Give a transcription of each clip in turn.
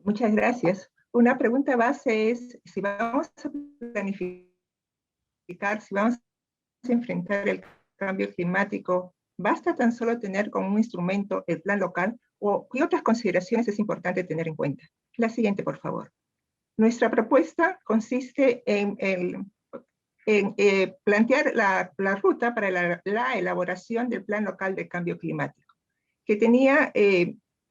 Muchas gracias. Una pregunta base es, si vamos a planificar, si vamos a enfrentar el cambio climático, ¿basta tan solo tener como un instrumento el plan local o qué otras consideraciones es importante tener en cuenta? La siguiente, por favor. Nuestra propuesta consiste en plantear la ruta para la elaboración del plan local de cambio climático, que tenía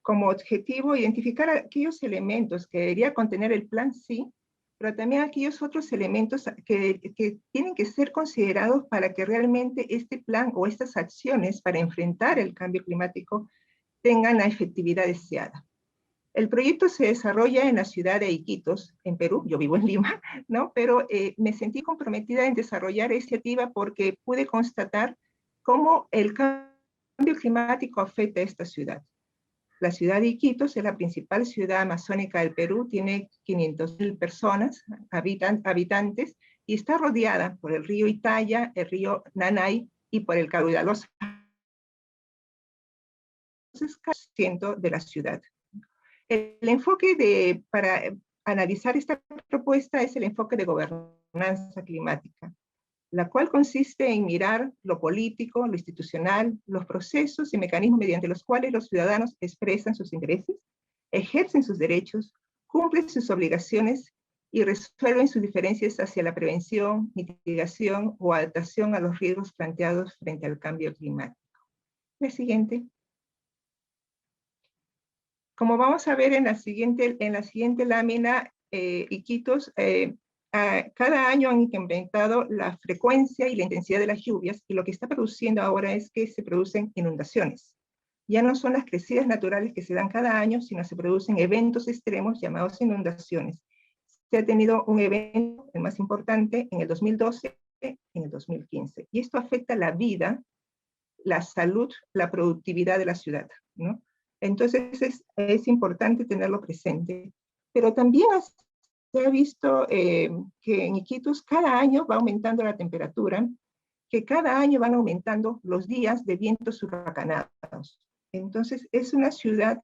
como objetivo identificar aquellos elementos que debería contener el plan sí, pero también aquellos otros elementos que tienen que ser considerados para que realmente este plan o estas acciones para enfrentar el cambio climático tengan la efectividad deseada. El proyecto se desarrolla en la ciudad de Iquitos, en Perú. Yo vivo en Lima, ¿no? Pero me sentí comprometida en desarrollar esta iniciativa porque pude constatar cómo el cambio climático afecta a esta ciudad. La ciudad de Iquitos es la principal ciudad amazónica del Perú, tiene 500,000 personas, habitantes, y está rodeada por el río Italia, el río Nanay y por el caudaloso centro de la ciudad. El enfoque para analizar esta propuesta es el enfoque de gobernanza climática, la cual consiste en mirar lo político, lo institucional, los procesos y mecanismos mediante los cuales los ciudadanos expresan sus intereses, ejercen sus derechos, cumplen sus obligaciones y resuelven sus diferencias hacia la prevención, mitigación o adaptación a los riesgos planteados frente al cambio climático. La siguiente. Como vamos a ver en la siguiente lámina, Iquitos, cada año han incrementado la frecuencia y la intensidad de las lluvias, y lo que está produciendo ahora es que se producen inundaciones. Ya no son las crecidas naturales que se dan cada año, sino se producen eventos extremos llamados inundaciones. Se ha tenido un evento, el más importante, en el 2012, en el 2015, y esto afecta la vida, la salud, la productividad de la ciudad, ¿no? Entonces es importante tenerlo presente. Pero también se ha visto que en Iquitos cada año va aumentando la temperatura, que cada año van aumentando los días de vientos huracanados. Entonces es una ciudad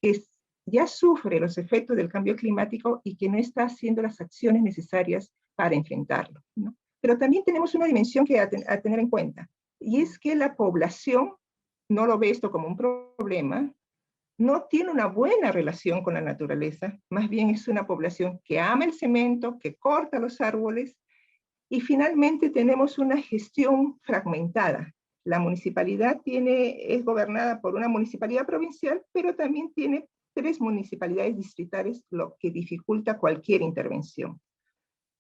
que ya sufre los efectos del cambio climático y que no está haciendo las acciones necesarias para enfrentarlo, ¿no? Pero también tenemos una dimensión que a tener en cuenta, y es que la población no lo ve esto como un problema, no tiene una buena relación con la naturaleza, más bien es una población que ama el cemento, que corta los árboles, y finalmente tenemos una gestión fragmentada. La municipalidad es gobernada por una municipalidad provincial, pero también tiene 3 municipalidades distritales, lo que dificulta cualquier intervención.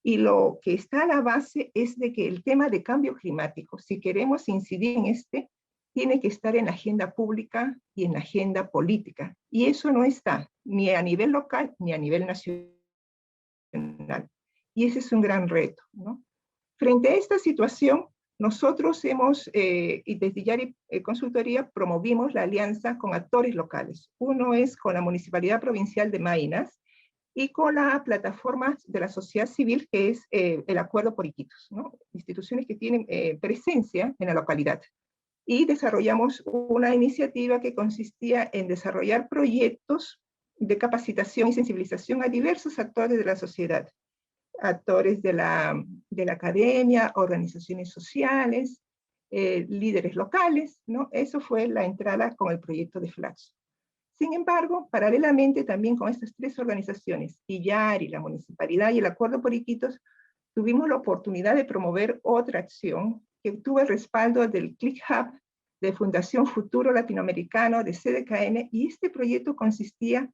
Y lo que está a la base es de que el tema de cambio climático, si queremos incidir en tiene que estar en la agenda pública y en la agenda política. Y eso no está ni a nivel local ni a nivel nacional. Y ese es un gran reto, ¿no? Frente a esta situación, nosotros y desde Yari Consultoría promovimos la alianza con actores locales. Uno es con la Municipalidad Provincial de Maynas y con la plataforma de la sociedad civil, que es el Acuerdo por Iquitos, ¿no? Instituciones que tienen presencia en la localidad. Y desarrollamos una iniciativa que consistía en desarrollar proyectos de capacitación y sensibilización a diversos actores de la sociedad, actores de la academia, organizaciones sociales, líderes locales, ¿no? Eso fue la entrada con el proyecto de Flaxo. Sin embargo, paralelamente también con estas 3 organizaciones, IYARI, la Municipalidad y el Acuerdo por Iquitos, tuvimos la oportunidad de promover otra acción que tuvo el respaldo del Click Hub, de Fundación Futuro Latinoamericano, de CDKN, y este proyecto consistía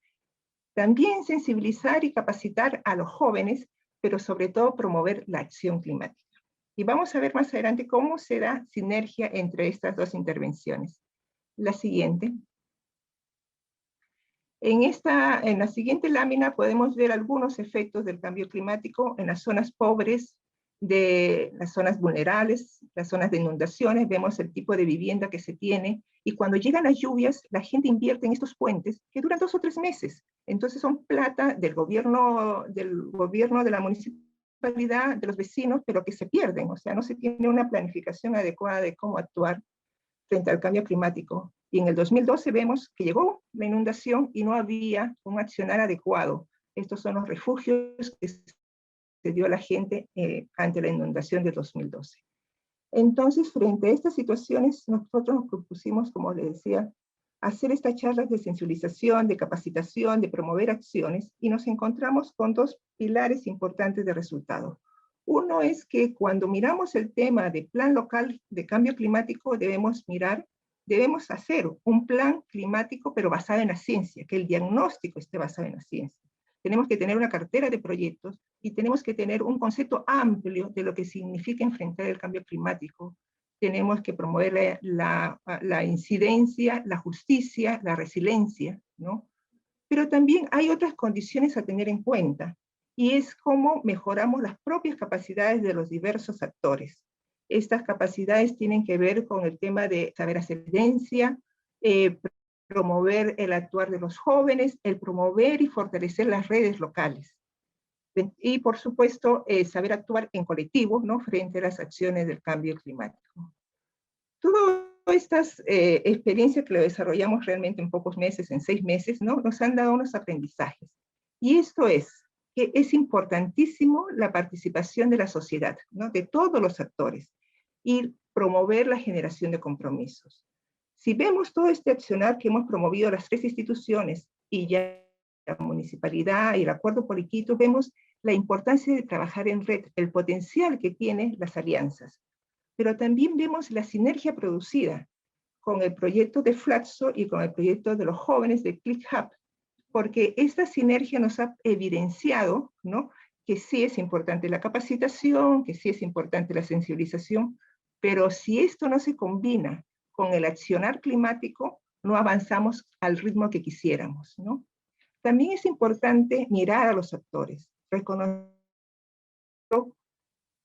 también en sensibilizar y capacitar a los jóvenes, pero sobre todo promover la acción climática. Y vamos a ver más adelante cómo se da sinergia entre estas 2 intervenciones. La siguiente. En la siguiente lámina podemos ver algunos efectos del cambio climático en las zonas pobres, de las zonas vulnerables, las zonas de inundaciones. Vemos el tipo de vivienda que se tiene, y cuando llegan las lluvias, la gente invierte en estos puentes que duran 2 o 3 meses. Entonces son plata del gobierno de la municipalidad, de los vecinos, pero que se pierden, o sea, no se tiene una planificación adecuada de cómo actuar frente al cambio climático. Y en el 2012 vemos que llegó la inundación y no había un accionar adecuado. Estos son los refugios que se dio a la gente ante la inundación de 2012. Entonces, frente a estas situaciones, nosotros nos propusimos, como les decía, hacer estas charlas de sensibilización, de capacitación, de promover acciones, y nos encontramos con dos pilares importantes de resultado. Uno es que cuando miramos el tema de plan local de cambio climático, debemos hacer un plan climático, pero basado en la ciencia, que el diagnóstico esté basado en la ciencia. Tenemos que tener una cartera de proyectos y tenemos que tener un concepto amplio de lo que significa enfrentar el cambio climático. Tenemos que promover la incidencia, la justicia, la resiliencia, ¿no? Pero también hay otras condiciones a tener en cuenta, y es cómo mejoramos las propias capacidades de los diversos actores. Estas capacidades tienen que ver con el tema de saber hacer evidencia, promover el actuar de los jóvenes, el promover y fortalecer las redes locales. Y, por supuesto, saber actuar en colectivo, ¿no?, frente a las acciones del cambio climático. Todas estas experiencias que lo desarrollamos realmente en pocos meses, en 6 meses, ¿no?, nos han dado unos aprendizajes. Y esto es que es importantísimo la participación de la sociedad, ¿no?, de todos los actores, y promover la generación de compromisos. Si vemos todo este accionar que hemos promovido las 3 instituciones y ya la municipalidad y el Acuerdo por Iquitos, vemos la importancia de trabajar en red, el potencial que tienen las alianzas. Pero también vemos la sinergia producida con el proyecto de Flaxo y con el proyecto de los jóvenes de ClickHub, porque esta sinergia nos ha evidenciado, ¿no?, que sí es importante la capacitación, que sí es importante la sensibilización, pero si esto no se combina con el accionar climático, no avanzamos al ritmo que quisiéramos, ¿no? También es importante mirar a los actores, reconocer.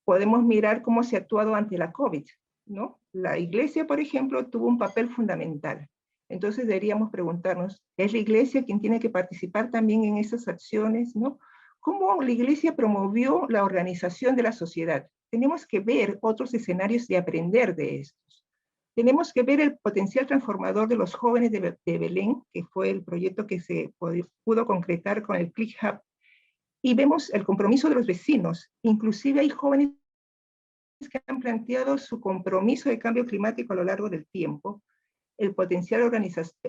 Podemos mirar cómo se ha actuado ante la COVID, ¿no? La Iglesia, por ejemplo, tuvo un papel fundamental. Entonces deberíamos preguntarnos, ¿es la Iglesia quien tiene que participar también en esas acciones, ¿no? ¿Cómo la Iglesia promovió la organización de la sociedad? Tenemos que ver otros escenarios y aprender de estos. Tenemos que ver el potencial transformador de los jóvenes de Belén, que fue el proyecto que se pudo concretar con el ClickHub, y vemos el compromiso de los vecinos. Inclusive hay jóvenes que han planteado su compromiso de cambio climático a lo largo del tiempo, el potencial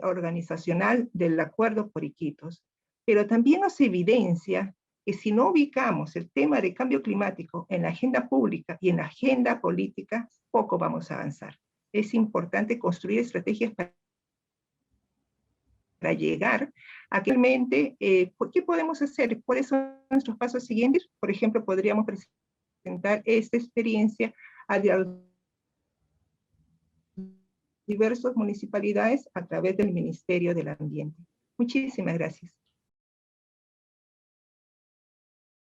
organizacional del Acuerdo por Iquitos, pero también nos evidencia que si no ubicamos el tema de cambio climático en la agenda pública y en la agenda política, poco vamos a avanzar. Es importante construir estrategias para llegar a que realmente, ¿qué podemos hacer? ¿Cuáles son nuestros pasos siguientes? Por ejemplo, podríamos presentar esta experiencia a diversas municipalidades a través del Ministerio del Ambiente. Muchísimas gracias.